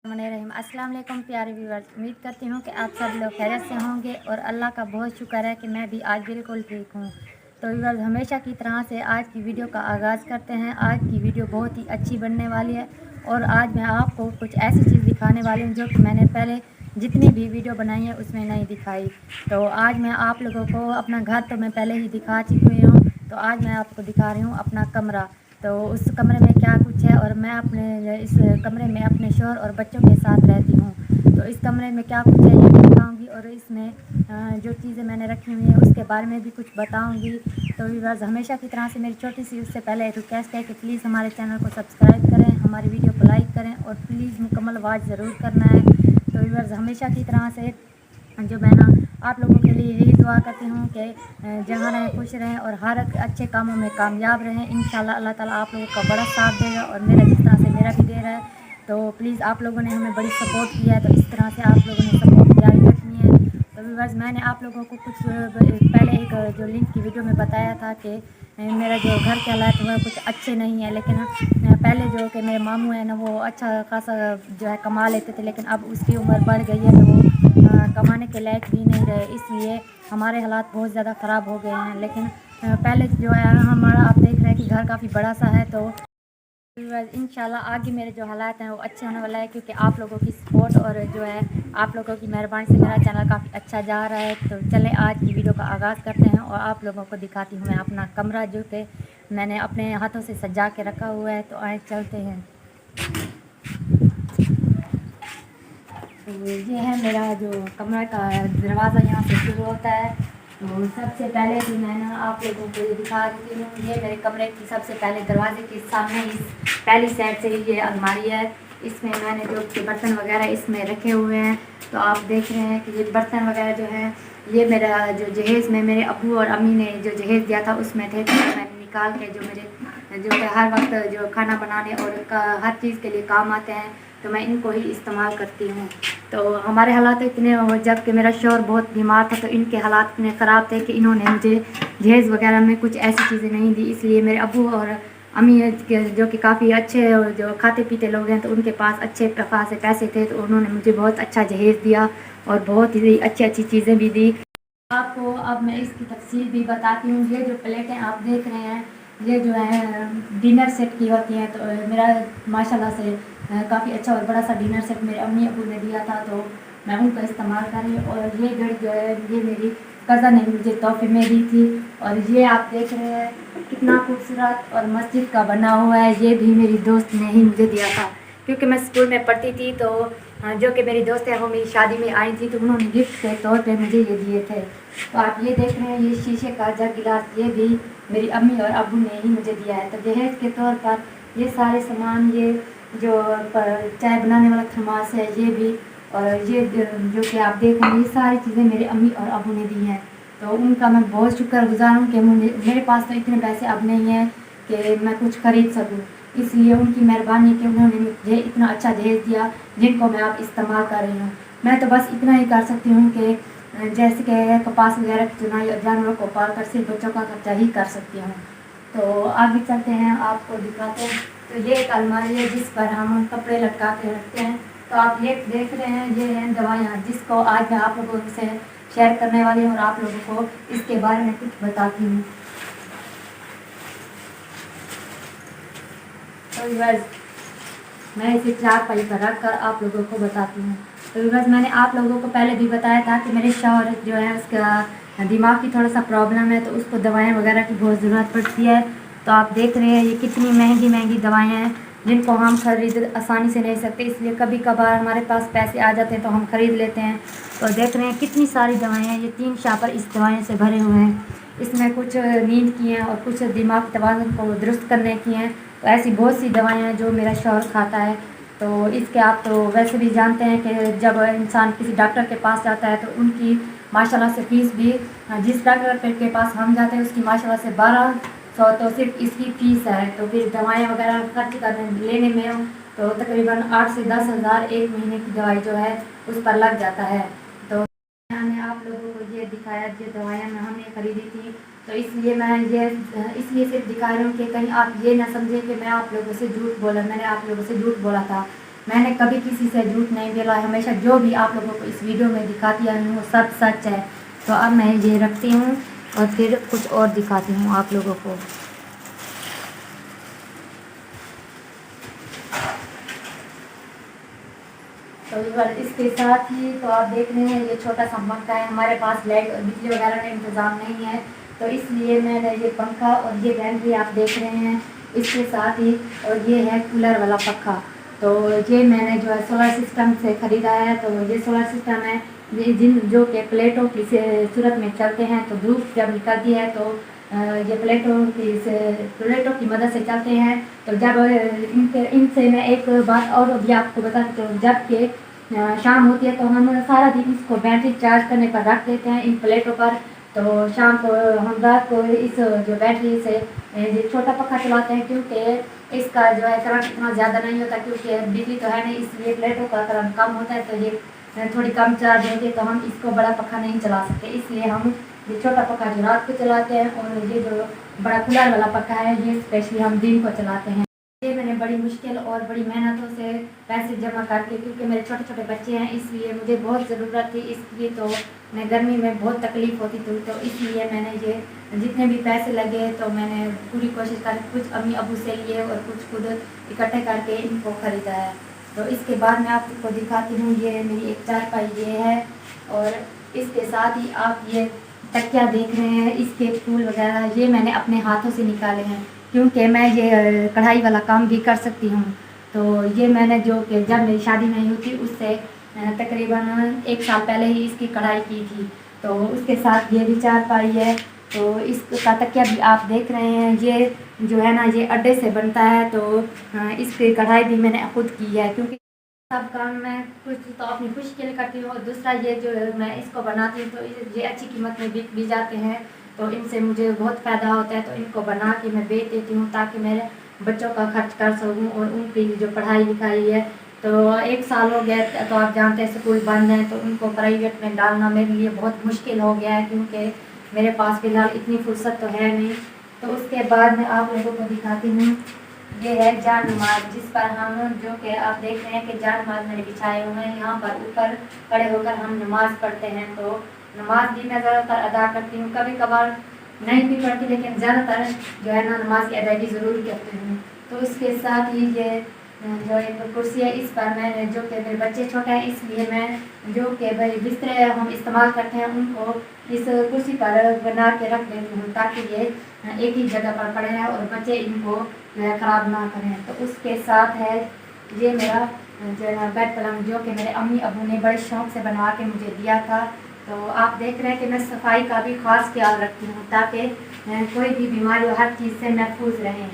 रहीम अस्सलाम वालेकुम प्यारे व्यूअर्स। उम्मीद करती हूँ कि आप सब लोग खैरियत से होंगे और अल्लाह का बहुत शुक्र है कि मैं भी आज बिल्कुल ठीक हूँ। तो व्यूअर्स, हमेशा की तरह से आज की वीडियो का आगाज़ करते हैं। आज की वीडियो बहुत ही अच्छी बनने वाली है और आज मैं आपको कुछ ऐसी चीज़ दिखाने वाली हूँ जो कि मैंने पहले जितनी भी वीडियो बनाई है उसमें नहीं दिखाई। तो आज मैं आप लोगों को अपना घर तो मैं पहले ही दिखा चुकी हूँ, तो आज मैं आपको दिखा रही हूँ अपना कमरा। तो उस कमरे में क्या कुछ है और मैं अपने इस कमरे में अपने शौहर और बच्चों के साथ रहती हूँ। तो इस कमरे में क्या कुछ है ये भी दिखाऊँगी और इसमें जो चीज़ें मैंने रखी हुई हैं उसके बारे में भी कुछ बताऊँगी। तो व्यूअर्स, हमेशा की तरह से मेरी छोटी सी उससे पहले रिक्वेस्ट है कि प्लीज़ हमारे चैनल को सब्सक्राइब करें, हमारी वीडियो को लाइक करें और प्लीज़ मुकम्मल वॉच ज़रूर करना है। तो व्यूअर्स, हमेशा की तरह से जो मैं ना आप लोगों के लिए यही दुआ करती हूँ कि जहाँ रहें खुश रहें और हर अच्छे कामों में कामयाब रहें। इंशाल्लाह अल्लाह ताला आप लोगों का बड़ा साथ देगा और मेरा जिस तरह से मेरा भी दे रहा है। तो प्लीज़ आप लोगों ने हमें बड़ी सपोर्ट किया है, तो इस तरह से आप लोगों ने सपोर्ट जारी रखनी है। तो व्यूअर्स, मैंने आप लोगों को कुछ पहले एक जो लिंक की वीडियो में बताया था कि मेरा जो घर के हालात वह कुछ अच्छे नहीं है, लेकिन पहले जो कि मेरे मामू हैं ना वो अच्छा खासा जो है कमा लेते थे, लेकिन अब उसकी उम्र बढ़ गई है तो वो कमाने के लायक भी नहीं रहे, इसलिए हमारे हालात बहुत ज़्यादा ख़राब हो गए हैं। लेकिन पहले जो है हमारा आप देख रहे हैं कि घर काफ़ी बड़ा सा है। तो इंशाल्लाह आगे मेरे जो हालात हैं वो अच्छे होने वाला है, क्योंकि आप लोगों की सपोर्ट और जो है आप लोगों की मेहरबानी से मेरा चैनल काफ़ी अच्छा जा रहा है। तो चले आज की वीडियो का आगाज़ करते हैं और आप लोगों को दिखाती हूँ मैं अपना कमरा जो कि मैंने अपने हाथों से सजा के रखा हुआ है। तो आए चलते हैं। तो ये है मेरा जो कमरा का दरवाज़ा, यहाँ से शुरू होता है। तो सबसे पहले भी मैं ना आप लोगों को ये दिखा देती हूँ, ये मेरे कमरे की सबसे पहले दरवाजे के सामने इस पहली साइड से ये अलमारी है। इसमें मैंने जो बर्तन वगैरह इसमें रखे हुए हैं। तो आप देख रहे हैं कि ये बर्तन वगैरह जो है ये मेरा जो जहेज़ में मेरे अब्बू और अम्मी ने जो जहेज़ दिया था उसमें थे। तो मैंने निकाल के जो मेरे जो हर वक्त जो खाना बनाने और हर चीज़ के लिए काम आते हैं, तो मैं इनको ही इस्तेमाल करती हूँ। तो हमारे हालात इतने, जब कि मेरा शौहर बहुत बीमार था तो इनके हालात इतने ख़राब थे कि इन्होंने मुझे जहेज़ वगैरह में कुछ ऐसी चीज़ें नहीं दी। इसलिए मेरे अब्बू और अम्मी जो कि काफ़ी अच्छे और जो खाते पीते लोग हैं, तो उनके पास अच्छे खासे पैसे थे, तो उन्होंने मुझे बहुत अच्छा जहेज़ दिया और बहुत ही अच्छी अच्छी चीज़ें भी दी। आपको अब मैं इसकी तफसील भी बताती हूँ। ये जो प्लेटें आप देख रहे हैं ये जो है डिनर सेट की होती हैं। तो मेरा माशाल्लाह से काफ़ी अच्छा और बड़ा सा डिनर सेट मेरे अम्मी अबू ने दिया था, तो मैं उनका इस्तेमाल कर रही हूँ। और ये घड़ी जो है ये मेरी कज़न ने मुझे तोहफे में दी थी। और ये आप देख रहे हैं कितना खूबसूरत और मस्जिद का बना हुआ है, ये भी मेरी दोस्त ने ही मुझे दिया था, क्योंकि मैं स्कूल में पढ़ती थी। तो जो कि मेरी दोस्त है वो मेरी शादी में आई थी, तो उन्होंने गिफ्ट के तौर पे मुझे ये दिए थे। तो आप ये देख रहे हैं ये शीशे का जग गिलास, ये भी मेरी अम्मी और अब्बू ने ही मुझे दिया है। तो दहेज के तौर पर ये सारे सामान, ये जो चाय बनाने वाला थर्मास है ये भी, और ये जो कि आप देख रहे हैं ये सारी चीज़ें मेरे अम्मी और अब्बू ने दी हैं। तो उनका मैं बहुत शुक्रगुजार हूँ कि मेरे पास तो इतने पैसे अब नहीं हैं कि मैं कुछ ख़रीद सकूँ, इसलिए उनकी मेहरबानी कि उन्होंने मुझे इतना अच्छा दहेज दिया जिनको मैं अब इस्तेमाल कर रही हूँ। मैं तो बस इतना ही कर सकती हूँ कि जैसे कि कपास वगैरह की चुनाई और जानवरों को पाल कर सिर्फ बच्चों का खर्चा ही कर सकती हूँ। तो आगे चलते हैं, आपको दिखाते हैं। तो ये एक अलमारी है जिस पर हम कपड़े लटका के रखते हैं। तो आप ये देख रहे हैं ये हैं दवाइयाँ, जिसको आज मैं आप लोगों से शेयर करने वाली हूँ और आप लोगों को इसके बारे में कुछ बताती हूँ। तो मैं इसे चारपाई पर रख कर आप लोगों को बताती हूँ। तो बस मैंने आप लोगों को पहले भी बताया था कि मेरे शौहर जो है उसका दिमाग की थोड़ा सा प्रॉब्लम है, तो उसको दवाएं वगैरह की बहुत ज़रूरत पड़ती है। तो आप देख रहे हैं ये कितनी महंगी महंगी दवाएं हैं जिनको हम खरीद आसानी से नहीं सकते, इसलिए कभी कभार हमारे पास पैसे आ जाते हैं तो हम ख़रीद लेते हैं। तो देख रहे हैं कितनी सारी दवाएँ हैं, ये 3 शापर इस दवाएँ से भरे हुए हैं। इसमें कुछ नींद की हैं और कुछ दिमाग तवाज़ुन को दुरुस्त करने की हैं। तो ऐसी बहुत सी दवाएं हैं जो मेरा शौहर खाता है। तो इसके आप तो वैसे भी जानते हैं कि जब इंसान किसी डॉक्टर के पास जाता है तो उनकी माशाल्लाह से फ़ीस भी, जिस डॉक्टर के पास हम जाते हैं उसकी माशाल्लाह से 1200 तो सिर्फ इसकी फ़ीस है। तो फिर दवाएं वगैरह खर्च करने लेने में तो तकरीबन 8 से 10 हज़ार एक महीने की दवाई जो है उस पर लग जाता है। तो मैंने आप लोगों को ये दिखाया, ये दवाइयाँ हमने ख़रीदी थी। तो इसलिए मैं ये इसलिए सिर्फ दिखा रही हूँ कि कहीं आप ये ना समझें कि मैं आप लोगों से झूठ बोला, मैंने आप लोगों से झूठ बोला था। मैंने कभी किसी से झूठ नहीं बोला, हमेशा जो भी आप लोगों को इस वीडियो में दिखाती आई हूँ वो सब सच है। तो अब मैं ये रखती हूँ और फिर कुछ और दिखाती हूँ आप लोगों को। तो इसके साथ ही तो आप देख रहे हैं ये छोटा सा पंखा है। हमारे पास लाइट और बिजली वगैरह का इंतज़ाम नहीं है, तो इसलिए मैंने ये पंखा और ये बैटरी आप देख रहे हैं इसके साथ ही, और ये है कूलर वाला पंखा। तो ये मैंने जो है सोलर सिस्टम से ख़रीदा है। तो ये सोलर सिस्टम है ये जो कि प्लेटों की सूरत में चलते हैं। तो धूप जब निकलती है तो ये प्लेटों की मदद से चलते हैं। तो जब इनसे मैं एक बात और भी आपको बता देती हूँ, जब के शाम होती है तो हम सारा दिन इसको बैटरी चार्ज करने पर रख देते हैं इन प्लेटों पर। तो शाम को हम रात को इस जो बैटरी से ये छोटा पंखा चलाते हैं, क्योंकि इसका जो है करंट इतना ज़्यादा नहीं होता, क्योंकि बिजली तो है नहीं, इसलिए प्लेटों का करंट कम होता है। तो ये थोड़ी कम चार्ज होती है, तो हम इसको बड़ा पंखा नहीं चला सकते, इसलिए हम ये छोटा पंखा जो रात को चलाते हैं, और ये जो बड़ा कूलर वाला पंखा है ये स्पेशली हम दिन को चलाते हैं। ये मैंने बड़ी मुश्किल और बड़ी मेहनतों से पैसे जमा करके, क्योंकि मेरे छोटे छोटे बच्चे हैं इसलिए मुझे बहुत ज़रूरत थी, इसलिए तो मैं गर्मी में बहुत तकलीफ़ होती थी, तो इसलिए मैंने ये जितने भी पैसे लगे तो मैंने पूरी कोशिश कर कुछ अम्मी अबू से लिए और कुछ खुद इकट्ठे करके इनको ख़रीदा है। तो इसके बाद मैं आपको दिखाती हूँ, ये मेरी एक चारपाई ये है, और इसके साथ ही आप ये तकिया देख रहे हैं, इसके फूल वगैरह ये मैंने अपने हाथों से निकाले हैं, क्योंकि मैं ये कढ़ाई वाला काम भी कर सकती हूँ। तो ये मैंने जो कि जब मेरी शादी नहीं हुई थी उससे तकरीबन 1 साल पहले ही इसकी कढ़ाई की थी। तो उसके साथ ये भी चारपाई है। तो इसका तकिया भी आप देख रहे हैं, ये जो है ना ये अड्डे से बनता है। तो इसकी कढ़ाई भी मैंने खुद की है, क्योंकि सब काम मैं कुछ तो अपनी खुशी के लिए करती हूँ, और दूसरा ये जो मैं इसको बनाती हूँ तो ये अच्छी कीमत में बिक भी जाते हैं। तो इनसे मुझे बहुत फ़ायदा होता है, तो इनको बना के मैं बेच देती हूँ ताकि मेरे बच्चों का खर्च कर सकूँ और उनकी जो पढ़ाई लिखाई है। तो 1 साल हो गया, तो आप जानते हैं स्कूल बंद हैं, तो उनको प्राइवेट में डालना मेरे लिए बहुत मुश्किल हो गया है, क्योंकि मेरे पास फ़िलहाल इतनी फुर्सत तो है नहीं। तो उसके बाद मैं आप लोगों को दिखाती हूँ, ये है जान नमाज, जिस पर हम जो कि आप देख रहे हैं कि जान नमाज मैंने बिछाए हुए हैं, यहाँ पर ऊपर खड़े होकर हम नमाज पढ़ते हैं। तो नमाज भी मैं ज़्यादातर अदा करती हूँ, कभी कभार नहीं भी पढ़ती, लेकिन ज़्यादातर जो है ना नमाज की अदायगी ज़रूर करती हूँ। तो उसके साथ ही ये जो एक कुर्सी है, इस पर मैंने जो कि मेरे बच्चे छोटे हैं इसलिए मैं जो कि भाई बिस्तर हम इस्तेमाल करते हैं उनको इस कुर्सी पर बना के रख देती हूँ, ताकि ये एक ही जगह पर पड़े हैं और बच्चे इनको ख़राब ना करें। तो उसके साथ है ये मेरा जो है बेड पलंग, जो कि मेरे अम्मी अबू ने बड़े शौक़ से बनवा के मुझे दिया था। तो आप देख रहे हैं कि मैं सफाई का भी ख़ास ख्याल रखती हूँ, ताकि कोई भी बीमारी हर चीज़ से महफूज रहें।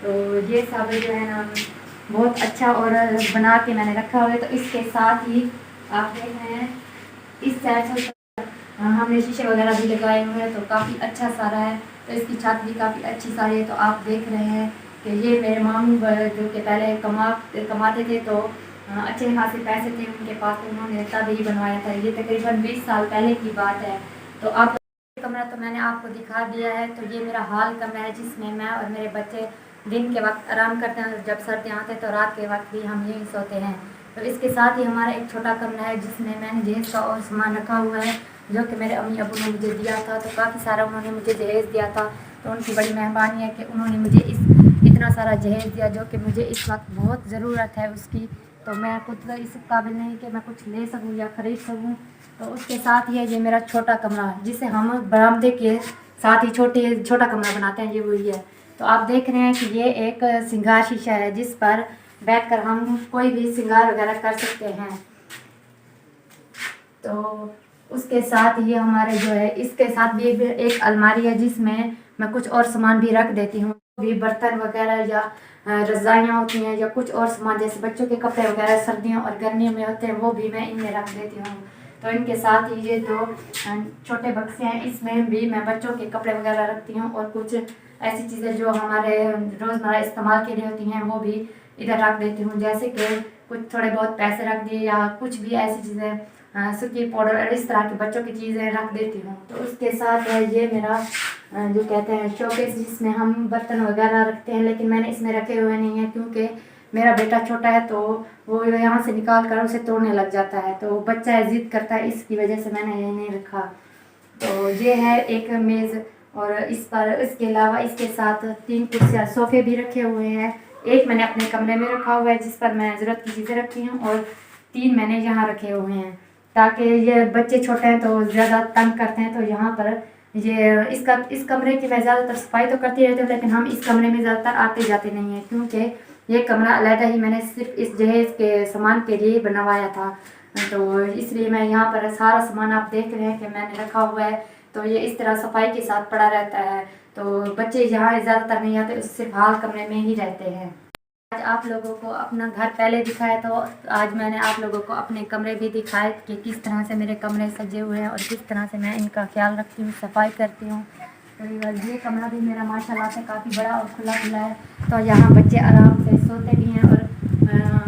तो ये सब जो है ना बहुत अच्छा और बना के मैंने रखा हुआ है। तो इसके साथ ही आप देख रहे हैं इस साइड से हमने शीशे वगैरह भी लगाए हुए हैं, तो काफ़ी अच्छा सारा है। तो इसकी छत भी काफ़ी अच्छी सारी है। तो आप देख रहे हैं कि ये मेरे मामू जो कि पहले कमाते थे, तो अच्छे खासे पैसे थे उनके पास, तो उन्होंने तब ही बनवाया था। ये तकरीबन 20 साल पहले की बात है। तो आप कमरा तो मैंने आपको दिखा दिया है। तो ये मेरा हाल कमरा है, जिसमें मैं और मेरे बच्चे दिन के वक्त आराम करते हैं, जब सर्दियाँ आते हैं तो रात के वक्त भी हम यहीं सोते हैं। तो इसके साथ ही हमारा एक छोटा कमरा है, जिसमें मैंने जहेज़ का और सामान रखा हुआ है, जो कि मेरे अम्मी अबू ने मुझे दिया था। तो काफ़ी सारा उन्होंने मुझे जहेज़ दिया था, तो उनकी बड़ी मेहरबानी है कि उन्होंने मुझे इतना सारा जहेज़ दिया, जो कि मुझे इस वक्त बहुत ज़रूरत है उसकी। तो मैं खुद इस काबिल नहीं कि मैं कुछ ले सकूँ या ख़रीद सकूँ। तो उसके साथ ही है ये मेरा छोटा कमरा, जिसे हम बरामदे के साथ ही छोटा कमरा बनाते हैं, ये वही है। तो आप देख रहे हैं कि ये एक श्रृंगार शीशा है, जिस पर बैठकर हम कोई भी श्रृंगार वगैरह कर सकते हैं। तो उसके साथ ही हमारे जो है इसके साथ भी एक अलमारी है, जिसमें मैं कुछ और सामान भी रख देती हूँ, भी बर्तन वगैरह या रज़ाइयाँ होती हैं या कुछ और सामान जैसे बच्चों के कपड़े वगैरह सर्दियों और गर्मियों में होते हैं, वो भी मैं इनमें रख देती हूँ। तो इनके साथ ही ये 2 छोटे बक्से हैं, इसमें भी मैं बच्चों के कपड़े वगैरह रखती हूँ, और कुछ ऐसी चीज़ें जो हमारे रोज़मर्रा इस्तेमाल के लिए होती हैं वो भी इधर रख देती हूँ, जैसे कि कुछ थोड़े बहुत पैसे रख दिए या कुछ भी ऐसी चीज़ें सूखी पाउडर, इस तरह की बच्चों की चीज़ें रख देती हूँ। तो उसके साथ है ये मेरा जो कहते हैं शोकेस, जिसमें हम बर्तन वगैरह रखते हैं, लेकिन मैंने इसमें रखे हुए नहीं हैं, क्योंकि मेरा बेटा छोटा है तो वो यहाँ से निकाल कर उसे तोड़ने लग जाता है, तो बच्चा है ज़िद करता है, इसकी वजह से मैंने ये नहीं रखा। तो ये है एक मेज़, और इस पर इसके अलावा इसके साथ 3 कुर्सियाँ सोफ़े भी रखे हुए हैं। एक मैंने अपने कमरे में रखा हुआ है जिस पर मैं ज़रूरत की चीज़ें रखी हूँ, और 3 मैंने यहाँ रखे हुए हैं, ताकि ये बच्चे छोटे हैं तो ज़्यादा तंग करते हैं। तो यहाँ पर ये इस कमरे की मैं ज़्यादातर सफाई तो करती रहती हूँ, लेकिन हम इस कमरे में ज़्यादातर आते जाते नहीं हैं, क्योंकि ये कमरा अलहदा ही मैंने सिर्फ इस जहेज़ के सामान के लिए बनवाया था। तो इसलिए मैं यहाँ पर सारा सामान आप देख रहे हैं कि मैंने रखा हुआ है, तो ये इस तरह सफाई के साथ पड़ा रहता है। तो बच्चे यहाँ ज़्यादातर नहीं आते, सिर्फ हाल कमरे में ही रहते हैं। आज आप लोगों को अपना घर पहले दिखाया, तो आज मैंने आप लोगों को अपने कमरे भी दिखाए कि किस तरह से मेरे कमरे सजे हुए हैं और किस तरह से मैं इनका ख्याल रखती हूँ, सफाई करती हूँ। तो ये कमरा भी मेरा माशाल्लाह से काफ़ी बड़ा और खुला खुला है, तो यहाँ बच्चे आराम से सोते भी हैं और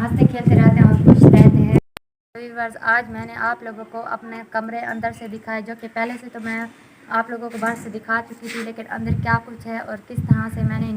हंसते खेलते रहते हैं और खुश रहते हैं। तो व्यूअर्स, आज मैंने आप लोगों को अपने कमरे अंदर से दिखाया, जो कि पहले से तो मैं आप लोगों को बाहर से दिखा चुकी थी, लेकिन अंदर क्या कुछ है और किस तरह से मैंने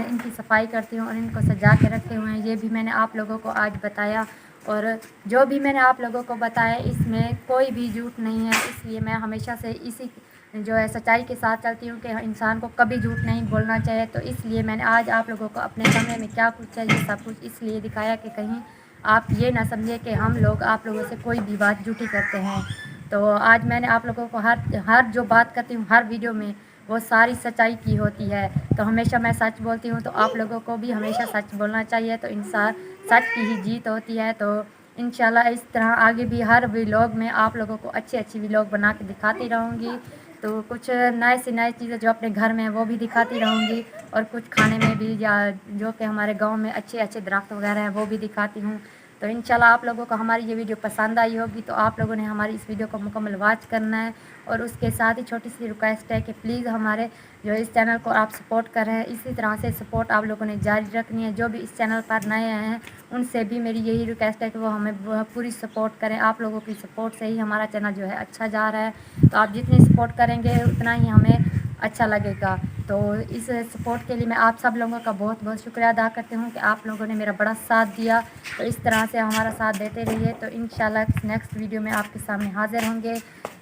इनकी सफाई करती हूँ और इनको सजा के रखे हुए हैं, ये भी मैंने आप लोगों को आज बताया। और जो भी मैंने आप लोगों को बताया इसमें कोई भी झूठ नहीं है, इसलिए मैं हमेशा से इसी जो है सच्चाई के साथ चलती हूँ कि इंसान को कभी झूठ नहीं बोलना चाहिए। तो इसलिए मैंने आज आप लोगों को अपने कमरे में क्या कुछ है ये सब कुछ इसलिए दिखाया कि कहीं आप ये ना समझे कि हम लोग आप लोगों से कोई भी बात झूठी करते हैं। तो आज मैंने आप लोगों को हर जो बात करती हूँ हर वीडियो में, वो सारी सच्चाई की होती है। तो हमेशा मैं सच बोलती हूँ, तो आप लोगों को भी हमेशा सच बोलना चाहिए, तो इंसान सच की ही जीत होती है। तो इंशाल्लाह इस तरह आगे भी हर व्लॉग में आप लोगों को अच्छी अच्छी व्लॉग बना के दिखाती रहूँगी। तो कुछ नए से नए चीज़ें जो अपने घर में है वो भी दिखाती रहूँगी, और कुछ खाने में भी या जो कि हमारे गांव में अच्छे अच्छे दरख्त वगैरह हैं वो भी दिखाती हूँ। तो इंशाल्लाह आप लोगों को हमारी ये वीडियो पसंद आई होगी, तो आप लोगों ने हमारी इस वीडियो को मुकम्मल वॉच करना है। और उसके साथ ही छोटी सी रिक्वेस्ट है कि प्लीज़ हमारे जो इस चैनल को आप सपोर्ट कर रहे हैं, इसी तरह से सपोर्ट आप लोगों ने जारी रखनी है। जो भी इस चैनल पर नए आए हैं उनसे भी मेरी यही रिक्वेस्ट है कि वो हमें पूरी सपोर्ट करें। आप लोगों की सपोर्ट से ही हमारा चैनल जो है अच्छा जा रहा है, तो आप जितनी सपोर्ट करेंगे उतना ही हमें अच्छा लगेगा। तो इस सपोर्ट के लिए मैं आप सब लोगों का बहुत बहुत शुक्रिया अदा करती हूँ कि आप लोगों ने मेरा बड़ा साथ दिया। तो इस तरह से हमारा साथ देते रहिए। तो इंशाल्लाह नेक्स्ट वीडियो में आपके सामने हाज़िर होंगे।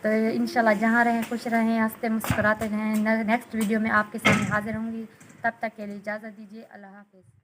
तो इंशाल्लाह जहाँ रहें खुश रहें, हंसते मुस्कुराते रहें। नेक्स्ट वीडियो में आपके सामने हाज़िर होंगी। तब तक के लिए इजाज़त दीजिए। अल्लाह हाफ़िज़।